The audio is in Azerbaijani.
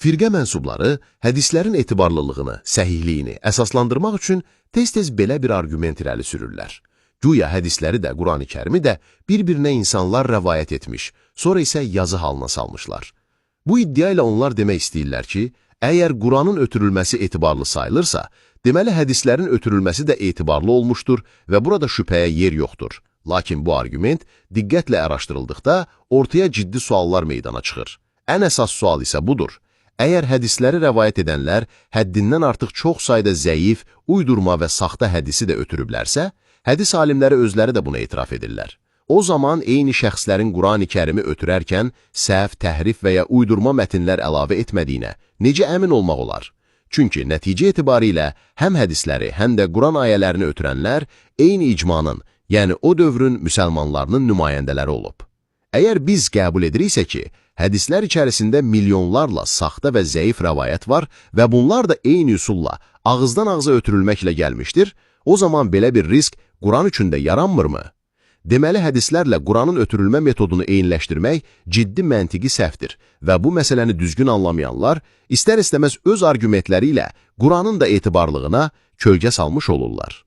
Firqə mənsubları hədislərin etibarlılığını, səhihliyini əsaslandırmaq üçün tez-tez belə bir arqument irəli sürürlər. Güya hədisləri də, Qurani Kərimi də bir-birinə insanlar rəvayət etmiş, sonra isə yazı halına salmışlar. Bu iddia ilə onlar demək istəyirlər ki, əgər Quranın ötürülməsi etibarlı sayılırsa, deməli hədislərin ötürülməsi də etibarlı olmuşdur və burada şübhəyə yer yoxdur. Lakin bu arqument diqqətlə araşdırıldıqda ortaya ciddi suallar meydana çıxır. Ən əsas sual isə budur. Əgər hədisləri rəvayət edənlər həddindən artıq çox sayda zəif, uydurma və saxta hədisi də ötürüblərsə, hədis alimləri özləri də buna etiraf edirlər. O zaman eyni şəxslərin Qurani Kərimi ötürərkən səhv, təhrif və ya uydurma mətnlər əlavə etmədiyinə necə əmin olmaq olar? Çünki nəticə etibarilə həm hədisləri, həm də Quran ayələrini ötürənlər eyni icmanın, yəni o dövrün müsəlmanlarının nümayəndələri olub. Əgər biz qəbul ediriksə ki, hədislər içərisində milyonlarla saxta və zəif rəvayət var və bunlar da eyni üsulla ağızdan ağza ötürülməklə gəlmişdir, o zaman belə bir risk Quran üçün də yaranmırmı? Deməli, hədislərlə Quranın ötürülmə metodunu eyniləşdirmək ciddi məntiqi səhvdir və bu məsələni düzgün anlamayanlar istər-istəməz öz arqumentləri ilə Quranın da etibarlılığına kölgə salmış olurlar.